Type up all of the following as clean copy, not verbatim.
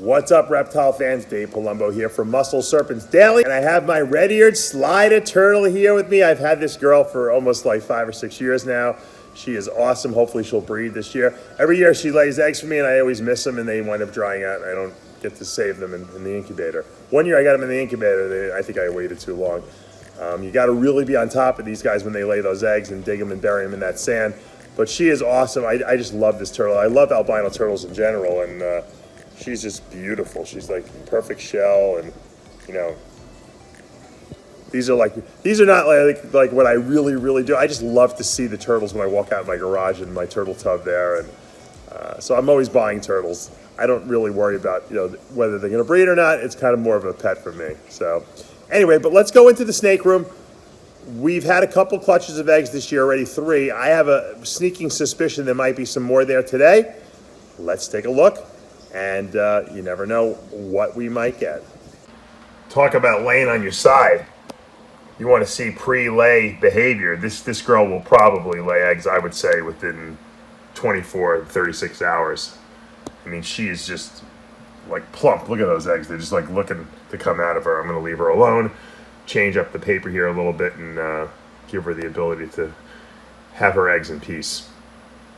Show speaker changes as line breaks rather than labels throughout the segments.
What's up, reptile fans? Dave Palumbo here from Muscle Serpents Daily, and I have my red-eared slider turtle here with me. I've had this girl for almost like 5 or 6 years now. She is awesome. Hopefully she'll breed this year. Every year she lays eggs for me, and I always miss them, and they wind up drying out. I don't get to save them in the incubator. One year I got them in the incubator. I think I waited too long. You got to really be on top of these guys when they lay those eggs and dig them and bury them in that sand. But she is awesome. I just love this turtle. I love albino turtles in general, and she's just beautiful. She's like perfect shell, and you know, these are not like what I really do. I just love to see the turtles when I walk out in my garage and my turtle tub there, and so I'm always buying turtles. I don't really worry about whether they're going to breed or not. It's kind of more of a pet for me. So anyway, but let's go into the snake room. We've had a couple clutches of eggs this year already, 3. I have a sneaking suspicion there might be some more there today. Let's take a look, and you never know what we might get. Talk about laying on your side. You want to see pre-lay behavior. This girl will probably lay eggs, I would say, within 24 to 36 hours. I mean, she is just like plump. Look at those eggs. They're just like looking to come out of her. I'm going to leave her alone, change up the paper here a little bit, and give her the ability to have her eggs in peace.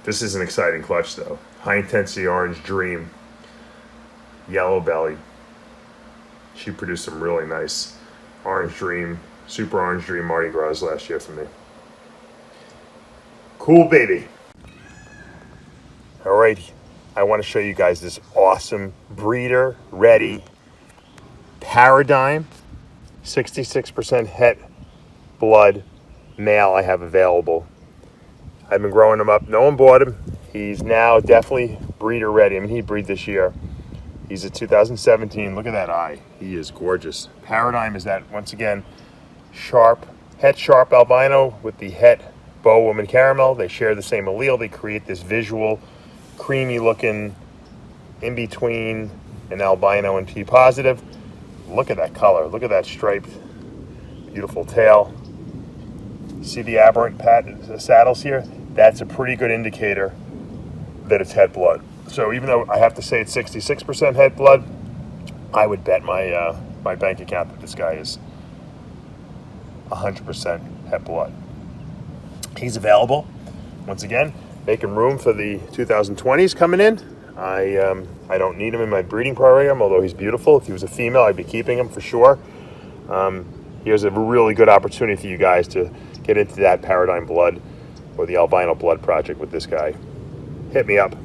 This is an exciting clutch, though. High intensity orange dream, yellow belly. She produced some really nice orange dream, super orange dream Mardi Gras last year for me. Cool baby. All right, I want to show you guys this awesome breeder ready Paradigm 66% het blood male I have available. I've been growing him up. No one bought him. He's now definitely breeder ready. I mean, he'd breed this year. He's a 2017. Look at that eye. He is gorgeous. Paradigm is that, once again, het sharp albino with the het Boa woman caramel. They share the same allele. They create this visual, creamy looking in between an albino and P positive. Look at that color. Look at that striped, beautiful tail. See the aberrant saddles here? That's a pretty good indicator that it's het blood. So even though I have to say it's 66% het blood, I would bet my my bank account that this guy is 100% het blood. He's available. Once again, making room for the 2020s coming in. I don't need him in my breeding program, although he's beautiful. If he was a female, I'd be keeping him for sure. Here's a really good opportunity for you guys to get into that Paradigm blood or the albino blood project with this guy. Hit me up.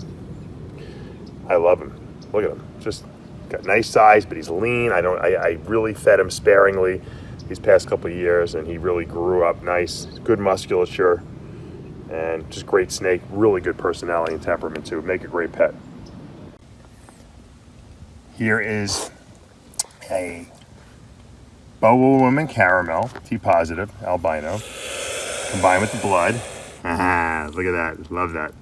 I love him. Look at him. Just got nice size, but he's lean. I really fed him sparingly these past couple of years, and he really grew up nice. Good musculature, and just great snake. Really good personality and temperament too. Make a great pet. Here is a Boa woman caramel, T positive, albino, combined with the blood. Look at that. Love that.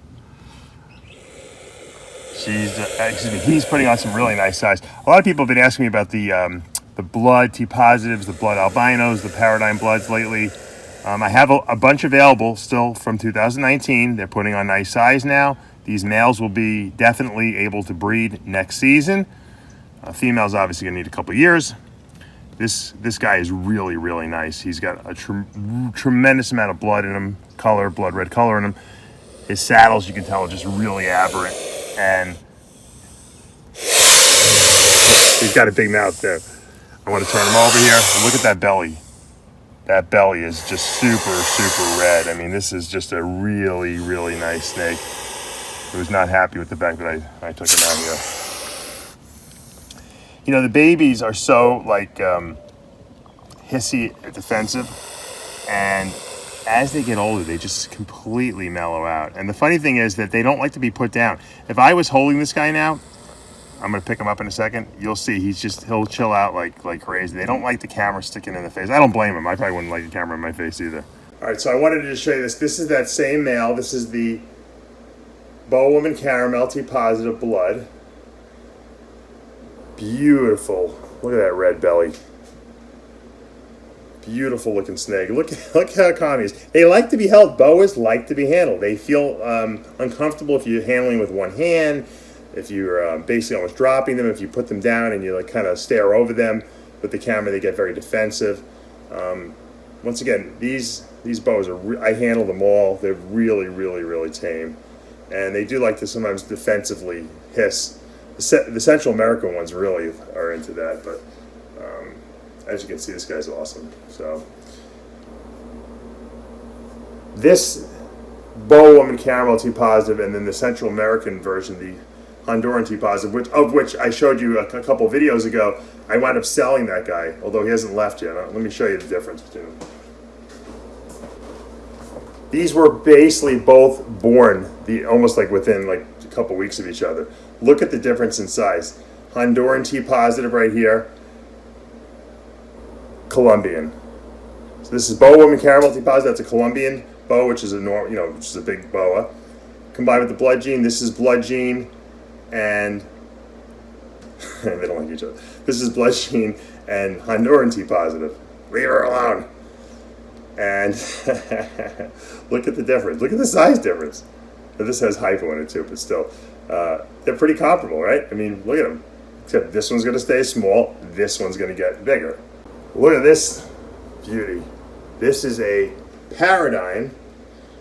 He's putting on some really nice size. A lot of people have been asking me about the blood T positives, the blood albinos, the Paradigm bloods lately. I have a bunch available still from 2019. They're putting on nice size now. These males will be definitely able to breed next season. Females obviously gonna need a couple years. This guy is really, really nice. He's got a tremendous amount of blood in him, blood red color in him. His saddles, you can tell, are just really aberrant. And he's got a big mouth there. I want to turn him over here and look at that belly. That belly is just super red. I mean, this is just a really, really nice snake. I was not happy with the fact that I took him out here. You know, the babies are so like hissy, defensive, and as they get older, they just completely mellow out. And the funny thing is that they don't like to be put down. If I was holding this guy now, I'm gonna pick him up in a second. You'll see he'll chill out like crazy. They don't like the camera sticking in the face. I don't blame him. I probably wouldn't like the camera in my face either. All right, so I wanted to show you this. This is that same male. This is the Boa woman caramel, T positive blood. Beautiful. Look at that red belly. Beautiful looking snake. Look how calm he is. They like to be held. Boas like to be handled. They feel uncomfortable if you're handling with one hand. if you're basically almost dropping them, if you put them down and you like kind of stare over them with the camera, they get very defensive. Once again, these bows are I handle them all. They're really, really, really tame, and they do like to sometimes defensively hiss. The Central American ones really are into that, but as you can see, this guy's awesome. So this Boa Woman Caramel T positive, and then the Central American version, the Honduran T positive, of which I showed you a couple videos ago. I wound up selling that guy, although he hasn't left yet. Let me show you the difference between them. These were basically both born almost like within like a couple weeks of each other. Look at the difference in size. Honduran T positive right here, Colombian. So this is Boa Woman Caramel T positive. That's a Colombian boa, which is a normal, which is a big boa. Combined with the Blood Gene, this is Blood Gene, and they don't like each other. This is Blood Gene and Honduran T positive. Leave her alone. And look at the difference. Look at the size difference. Now, this has hypo in it too, but still, they're pretty comparable, right? I mean, look at them. Except this one's going to stay small. This one's going to get bigger. Look at this beauty. This is a Paradigm,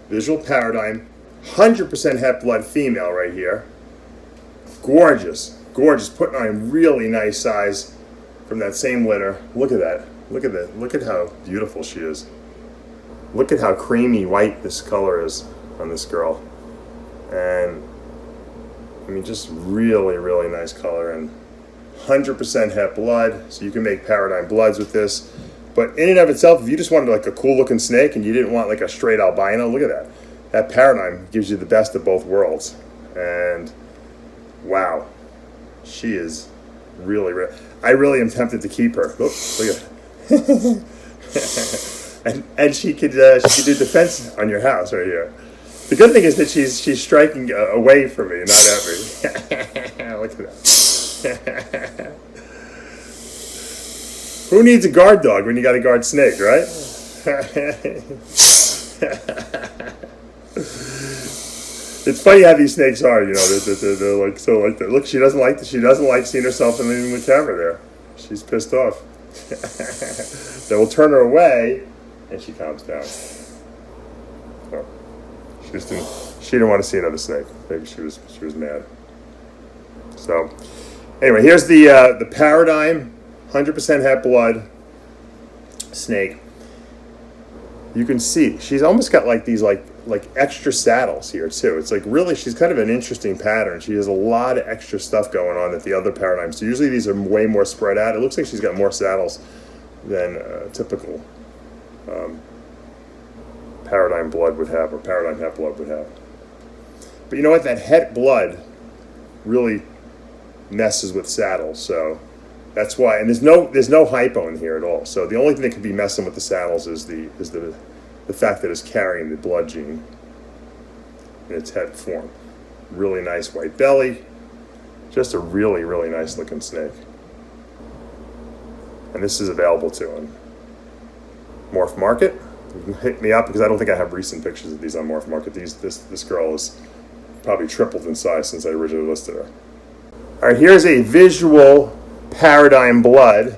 visual Paradigm, 100% het blood female right here. Gorgeous, gorgeous. Putting on a really nice size from that same litter. Look at that. Look at that. Look at how beautiful she is. Look at how creamy white this color is on this girl. And I mean, just really, really nice color, and 100% het blood. So you can make Paradigm bloods with this. But in and of itself, if you just wanted like a cool looking snake and you didn't want like a straight albino, look at that. That Paradigm gives you the best of both worlds. And wow, she is really, I really am tempted to keep her. Oops, look at that. and she could do defense on your house right here. The good thing is that she's striking away from me, not at me. Look at that. Who needs a guard dog when you got a guard snake, right? It's funny how these snakes are, they're like so like that. Look, she doesn't like seeing herself in the camera there. She's pissed off. Then we'll turn her away, and she calms down. So, she didn't want to see another snake. Maybe she was mad. So anyway, here's the Paradigm 100% het blood snake. You can see she's almost got like these like extra saddles here too. It's like really, she's kind of an interesting pattern. She has a lot of extra stuff going on that the other Paradigms. So usually these are way more spread out. It looks like she's got more saddles than typical Paradigm blood would have, or Paradigm het blood would have. But you know what? That het blood really messes with saddles, so that's why. And there's no hypo in here at all. So the only thing that could be messing with the saddles is the fact that it's carrying the Blood Gene in its het form. Really nice white belly, just a really, really nice looking snake. And this is available too on Morph Market. You can hit me up because I don't think I have recent pictures of these on Morph Market. This girl is probably tripled in size since I originally listed her. All right, here's a visual Paradigm blood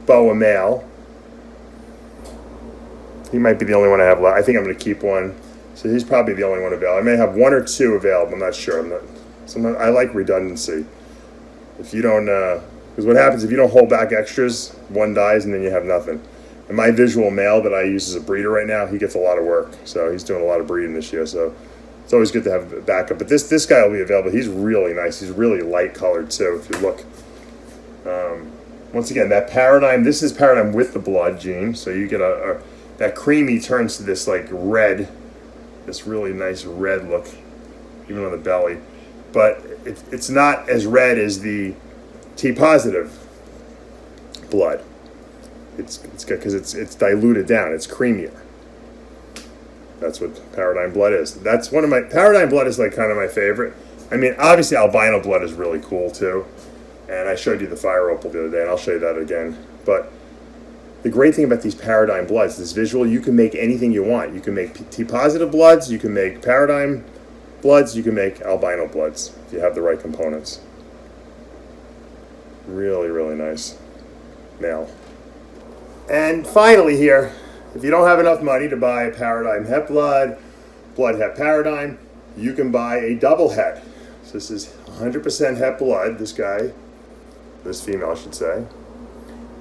boa male. He might be the only one I have left. I think I'm going to keep one. So he's probably the only one available. I may have one or two available. I'm not sure. I like redundancy. If you don't, because what happens if you don't hold back extras, one dies and then you have nothing. And my visual male that I use as a breeder right now, he gets a lot of work. So he's doing a lot of breeding this year. So it's always good to have a backup. But this guy will be available. He's really nice. He's really light colored too, if you look. Once again, that Paradigm, this is Paradigm with the Blood Gene. So you get that creamy turns to this like red, this really nice red look, even on the belly. But it's not as red as the T positive blood. It's good because it's diluted down. It's creamier. That's what Paradigm blood is. That's one of my Paradigm blood is like kind of my favorite. I mean, obviously albino blood is really cool too. And I showed you the fire opal the other day, and I'll show you that again. But the great thing about these Paradigm bloods, this visual, you can make anything you want. You can make T positive bloods. You can make Paradigm bloods, you can make albino bloods if you have the right components. Really, really nice male. And finally here, if you don't have enough money to buy a Paradigm het blood het Paradigm, you can buy a double het. So this is 100% het blood, this female I should say,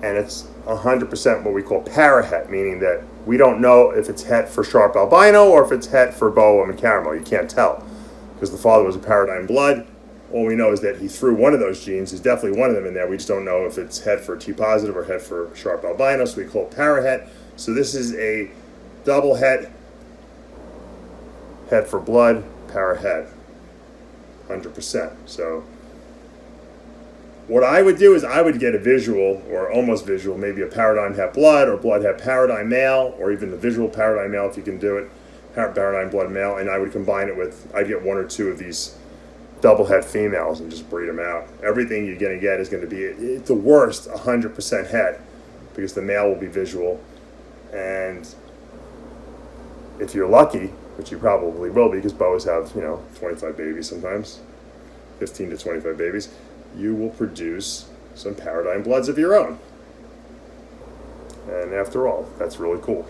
and it's 100% what we call para het, meaning that we don't know if it's het for sharp albino or if it's het for boa and caramel. You can't tell because the father was a Paradigm blood. All we know is that he threw one of those genes. There's definitely one of them in there. We just don't know if it's het for T positive or het for sharp albino, so we call it para het. So this is a double het for blood, para het, 100%. So what I would do is I would get a visual or almost visual, maybe a Paradigm het blood or blood het Paradigm male, or even the visual Paradigm male if you can do it, Paradigm blood male, and I would combine it with, I'd get one or two of these double het females and just breed them out. Everything you're going to get is going to be, at the worst, 100% het, because the male will be visual. And if you're lucky, which you probably will be, because boas have, 25 babies sometimes, 15 to 25 babies, you will produce some Paradigm bloods of your own. And after all, that's really cool.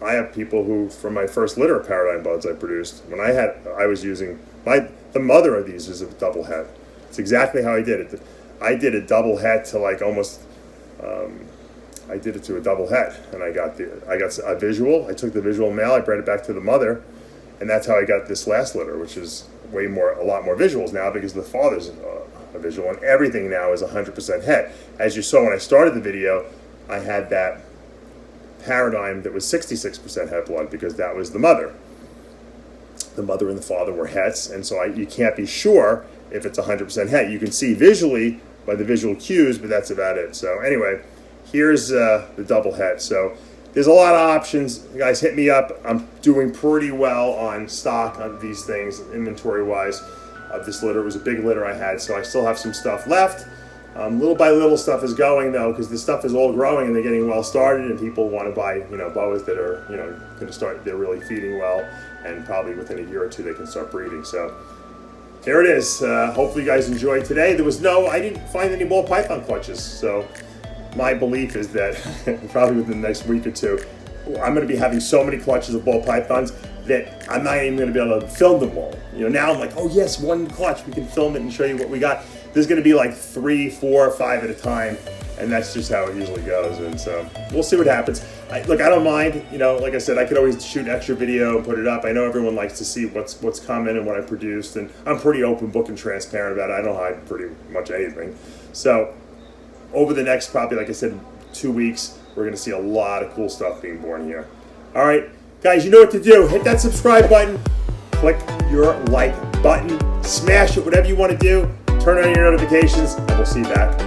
I have people who, from my first litter of Paradigm bloods I produced, I was using, the mother of these is a double het. It's exactly how I did it. I did a double het to like almost, I did it to a double het, and I got a visual. I took the visual male, I bred it back to the mother, and that's how I got this last litter, which is a lot more visuals now because the father's a visual, and everything now is 100% het. As you saw when I started the video, I had that Paradigm that was 66% het blood because that was the mother. The mother and the father were hets, and so you can't be sure if it's 100% het. You can see visually by the visual cues, but that's about it. So anyway, here's the double het. So there's a lot of options. You guys, hit me up. I'm doing pretty well on stock on these things, inventory-wise. This litter was a big litter I had, so I still have some stuff left. Little by little stuff is going though, because this stuff is all growing and they're getting well started, and people want to buy, boas that are, going to start. They're really feeding well, and probably within a year or two they can start breeding. So here it is. Hopefully you guys enjoyed today. I didn't find any ball python clutches, so my belief is that probably within the next week or two, I'm going to be having so many clutches of ball pythons that I'm not even going to be able to film them all. Now I'm like, oh yes, one clutch, we can film it and show you what we got. There's going to be like 3, 4, 5 at a time, and that's just how it usually goes. And so we'll see what happens. I don't mind. Like I said, I could always shoot extra video and put it up. I know everyone likes to see what's coming and what I produced, and I'm pretty open book and transparent about it. I don't hide pretty much anything. So over the next, probably, like I said, 2 weeks, we're going to see a lot of cool stuff being born here. All right, guys, you know what to do. Hit that subscribe button. Click your like button. Smash it, whatever you want to do. Turn on your notifications, and we'll see you back